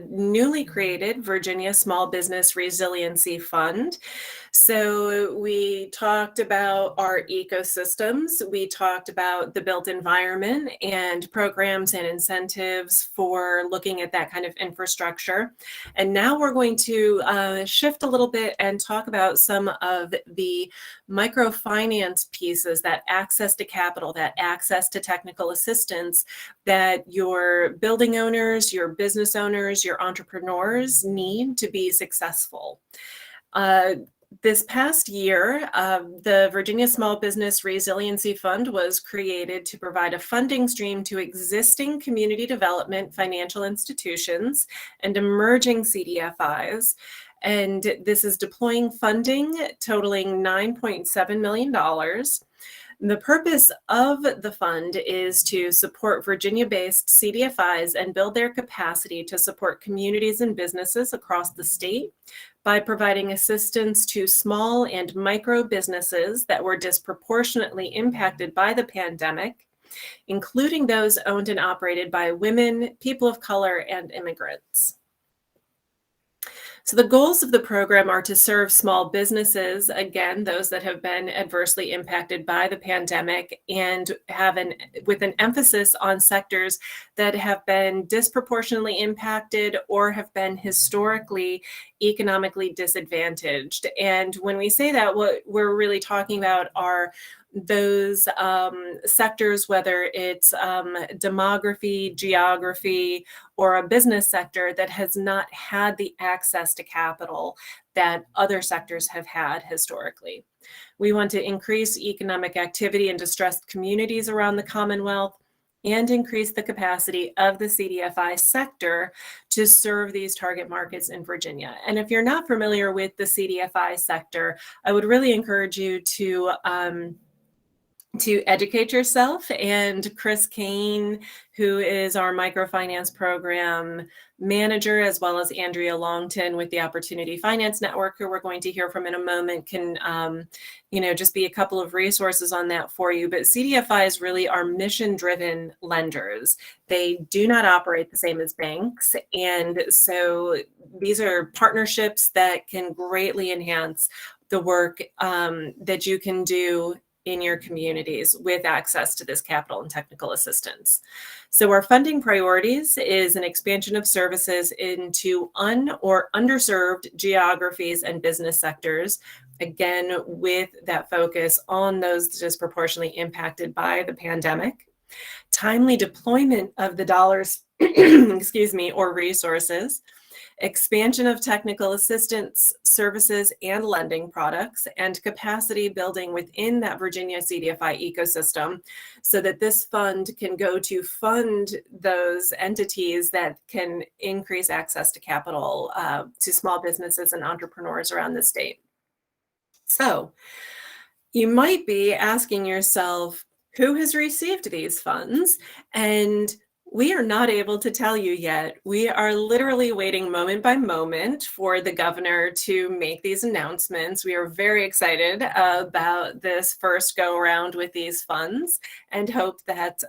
newly created Virginia Small Business Resiliency Fund. So we talked about our ecosystems, we talked about the built environment and programs and incentives for looking at that kind of infrastructure. And now we're going to shift a little bit and talk about some of the microfinance pieces, that access to capital, that access to technical assistance that your building owners, your business owners, your entrepreneurs need to be successful. This past year, the Virginia Small Business Resiliency Fund was created to provide a funding stream to existing community development financial institutions and emerging CDFIs. And this is deploying funding totaling $9.7 million. The purpose of the fund is to support Virginia-based CDFIs and build their capacity to support communities and businesses across the state by providing assistance to small and micro businesses that were disproportionately impacted by the pandemic, including those owned and operated by women, people of color, and immigrants. So the goals of the program are to serve small businesses, again, those that have been adversely impacted by the pandemic, and with an emphasis on sectors that have been disproportionately impacted or have been historically economically disadvantaged. And when we say that, what we're really talking about are those sectors, whether it's demography, geography, or a business sector that has not had the access to capital that other sectors have had historically. We want to increase economic activity in distressed communities around the Commonwealth and increase the capacity of the CDFI sector to serve these target markets in Virginia. And if you're not familiar with the CDFI sector, I would really encourage you to educate yourself. And Chris Kane, who is our microfinance program manager, as well as Andrea Longton with the Opportunity Finance Network, who we're going to hear from in a moment, can just be a couple of resources on that for you. But CDFIs really are mission-driven lenders. They do not operate the same as banks. And so these are partnerships that can greatly enhance the work that you can do in your communities with access to this capital and technical assistance. So our funding priorities is an expansion of services into or underserved geographies and business sectors, again, with that focus on those disproportionately impacted by the pandemic. Timely deployment of the dollars, or resources, expansion of technical assistance services and lending products, and capacity building within that Virginia CDFI ecosystem so that this fund can go to fund those entities that can increase access to capital to small businesses and entrepreneurs around the state. So you might be asking yourself, who has received these funds? And we are not able to tell you yet. We are literally waiting moment by moment for the governor to make these announcements. We are very excited about this first go around with these funds and hope that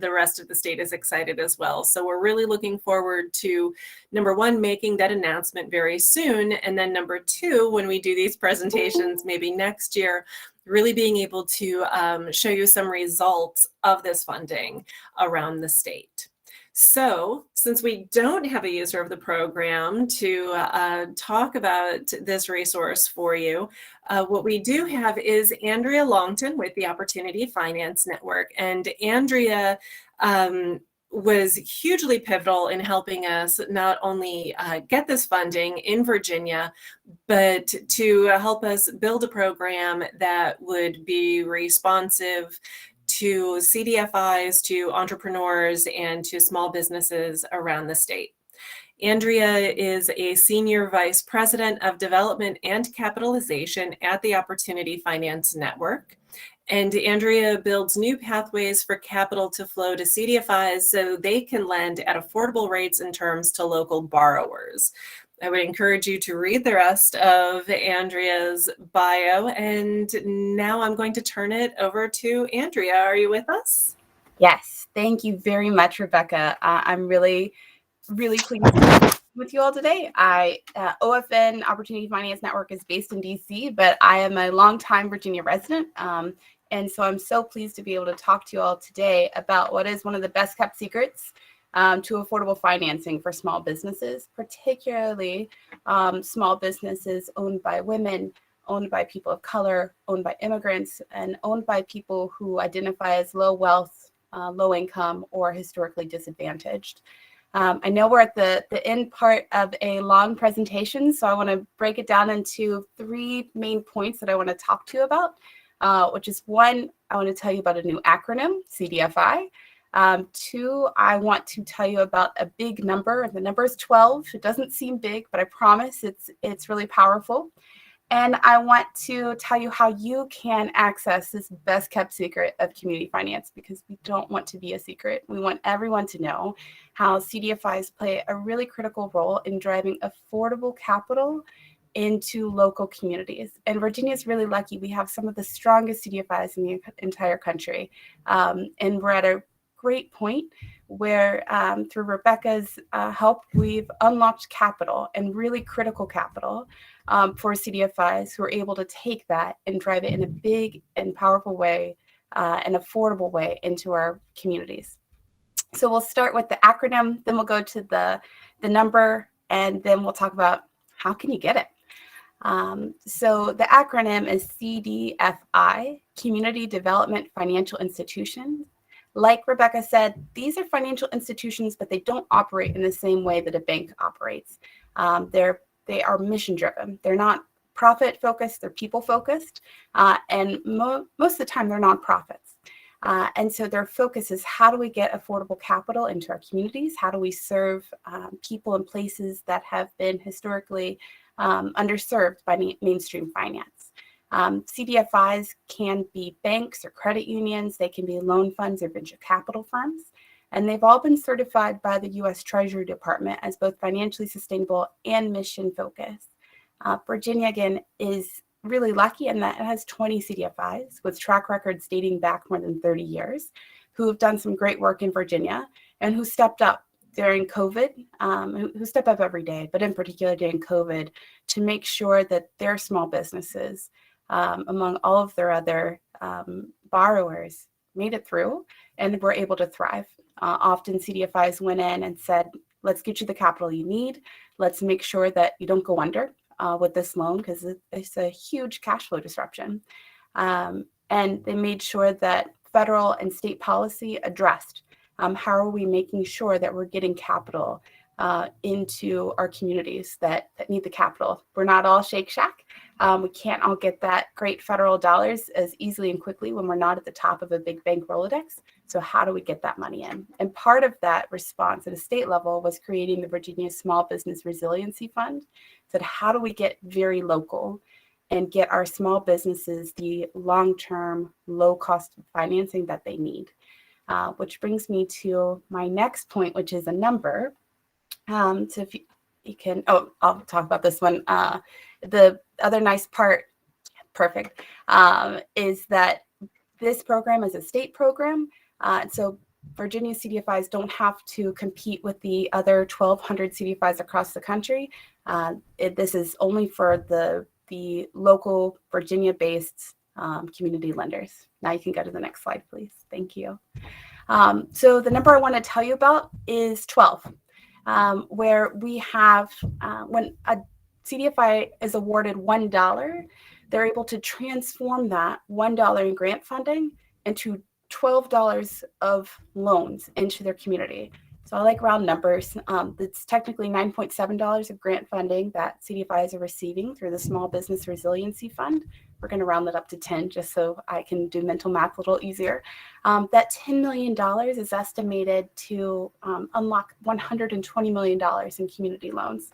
the rest of the state is excited as well. So we're really looking forward to, number one, making that announcement very soon. And then number two, when we do these presentations, maybe next year, really being able to show you some results of this funding around the state. So since we don't have a user of the program to talk about this resource for you, what we do have is Andrea Longton with the Opportunity Finance Network. And Andrea was hugely pivotal in helping us not only get this funding in Virginia, but to help us build a program that would be responsive to CDFIs, to entrepreneurs, and to small businesses around the state. Andrea is a Senior Vice President of Development and Capitalization at the Opportunity Finance Network. And Andrea builds new pathways for capital to flow to CDFIs so they can lend at affordable rates and terms to local borrowers. I would encourage you to read the rest of Andrea's bio. And now I'm going to turn it over to Andrea. Are you with us? Yes, thank you very much, Rebecca. I'm really pleased with you all today. OFN Opportunity Finance Network is based in DC, but I am a longtime Virginia resident. And so I'm so pleased to be able to talk to you all today about what is one of the best kept secrets to affordable financing for small businesses, particularly small businesses owned by women, owned by people of color, owned by immigrants, and owned by people who identify as low wealth, low income, or historically disadvantaged. I know we're at the end part of a long presentation, so I want to break it down into 3 main points that I want to talk to you about, which is 1, I want to tell you about a new acronym, CDFI. 2, I want to tell you about a big number. The number is 12. It doesn't seem big, but I promise it's really powerful. And I want to tell you how you can access this best kept secret of community finance, because we don't want to be a secret. We want everyone to know how CDFIs play a really critical role in driving affordable capital into local communities. And Virginia is really lucky. We have some of the strongest CDFIs in the entire country. And we're at a great point where through Rebecca's help, we've unlocked capital, and really critical capital, for CDFIs who are able to take that and drive it in a big and powerful way, an affordable way into our communities. So we'll start with the acronym, then we'll go to the number, and then we'll talk about how can you get it. So the acronym is CDFI, Community Development Financial Institutions. Like Rebecca said, these are financial institutions, but they don't operate in the same way that a bank operates. They are mission driven. They're not profit focused, they're people focused. And most of the time they're nonprofits. And so their focus is, how do we get affordable capital into our communities? How do we serve people in places that have been historically underserved by mainstream finance? CDFIs can be banks or credit unions. They can be loan funds or venture capital firms. And they've all been certified by the U.S. Treasury Department as both financially sustainable and mission focused. Virginia, again, is really lucky in that it has 20 CDFIs with track records dating back more than 30 years, who have done some great work in Virginia and who stepped up during COVID, who step up every day, but in particular during COVID, to make sure that their small businesses, among all of their other borrowers, made it through and were able to thrive. Often CDFIs went in and said, let's get you the capital you need. Let's make sure that you don't go under with this loan, because it's a huge cash flow disruption. And they made sure that federal and state policy addressed how are we making sure that we're getting capital into our communities that need the capital. We're not all Shake Shack. We can't all get that great federal dollars as easily and quickly when we're not at the top of a big bank Rolodex. So how do we get that money in? And part of that response at a state level was creating the Virginia Small Business Resiliency Fund. Said, how do we get very local and get our small businesses the long-term, low-cost financing that they need? Which brings me to my next point, which is a number. So if you can, I'll talk about this one. The other nice part, perfect, is that this program is a state program. So Virginia CDFIs don't have to compete with the other 1,200 CDFIs across the country. This is only for the local Virginia-based community lenders. Now you can go to the next slide, please. Thank you. So the number I want to tell you about is 12, where we have, when a CDFI is awarded $1, they're able to transform that $1 in grant funding into $12 of loans into their community. So I like round numbers. It's technically $9.7 of grant funding that CDFIs are receiving through the Small Business Resiliency Fund. We're going to round that up to 10 just so I can do mental math a little easier. That $10 million is estimated to unlock $120 million in community loans.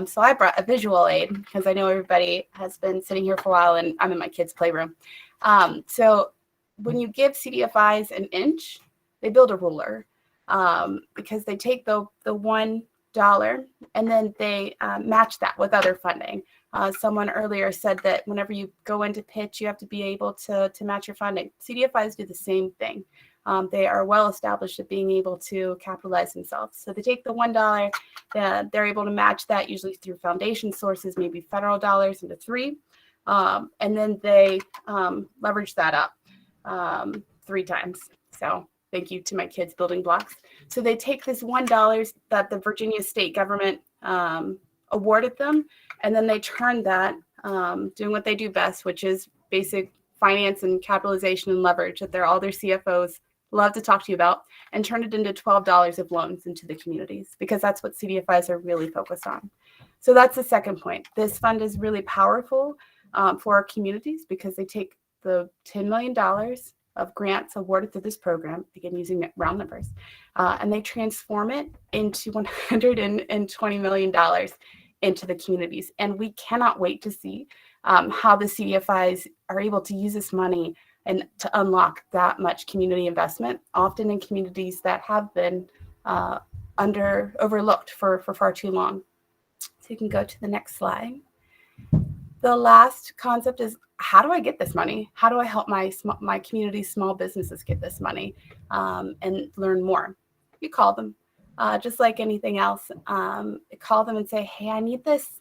So I brought a visual aid because I know everybody has been sitting here for a while and I'm in my kids' playroom. So when you give CDFIs an inch, they build a ruler, because they take the $1 and then they match that with other funding. Someone earlier said that whenever you go into pitch, you have to be able to match your funding. CDFIs do the same thing. they are well established at being able to capitalize themselves. So they take the $1, they're able to match that usually through foundation sources, maybe federal dollars into 3. And then they leverage that up 3 times. So thank you to my kids building blocks. So they take this $1 that the Virginia state government awarded them, and then they turn that, doing what they do best, which is basic finance and capitalization and leverage that all their CFOs love to talk to you about, and turn it into $12 of loans into the communities, because that's what CDFIs are really focused on. So that's the second point. This fund is really powerful for our communities because they take the $10 million of grants awarded through this program, again using round numbers, and they transform it into $120 million into the communities. And we cannot wait to see how the CDFIs are able to use this money and to unlock that much community investment, often in communities that have been overlooked for far too long. So you can go to the next slide. The last concept is, how do I get this money? How do I help my community's small businesses get this money and learn more? You call them, just like anything else. Call them and say, hey, I need this.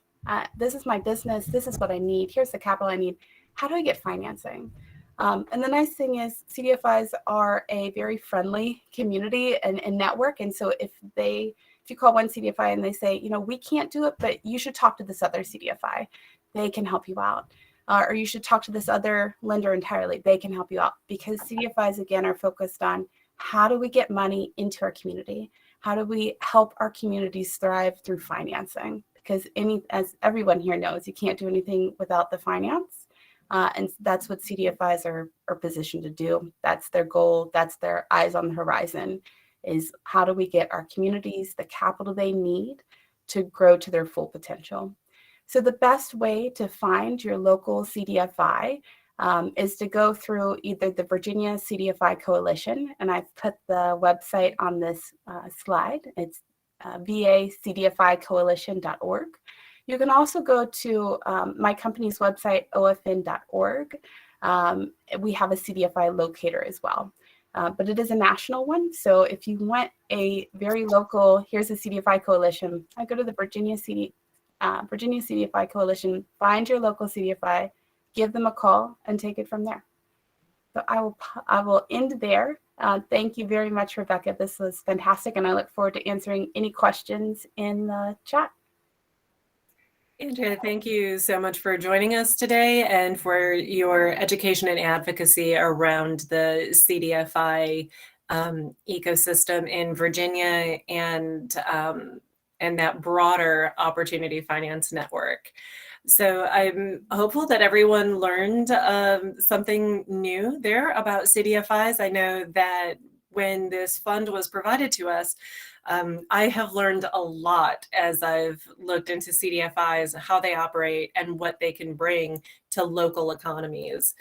This is my business. This is what I need. Here's the capital I need. How do I get financing? And the nice thing is CDFIs are a very friendly community and network. And so if you call one CDFI and they say, we can't do it, but you should talk to this other CDFI, they can help you out. Or you should talk to this other lender entirely, they can help you out. Because CDFIs, again, are focused on how do we get money into our community? How do we help our communities thrive through financing? Because as everyone here knows, you can't do anything without the finance. And that's what CDFIs are positioned to do. That's their goal. That's their eyes on the horizon, is how do we get our communities the capital they need to grow to their full potential. So the best way to find your local CDFI is to go through either the Virginia CDFI Coalition, and I've put the website on this slide. It's vacdficoalition.org. You can also go to my company's website, ofn.org. We have a CDFI locator as well, but it is a national one. So if you want a very local, here's a CDFI coalition, I go to the Virginia CDFI Coalition, find your local CDFI, give them a call, and take it from there. So I will end there. Thank you very much, Rebecca. This was fantastic, and I look forward to answering any questions in the chat. Andrea, thank you so much for joining us today and for your education and advocacy around the CDFI ecosystem in Virginia and that broader Opportunity Finance Network. So I'm hopeful that everyone learned something new there about CDFIs. I know that when this fund was provided to us, I have learned a lot as I've looked into CDFIs, how they operate, and what they can bring to local economies.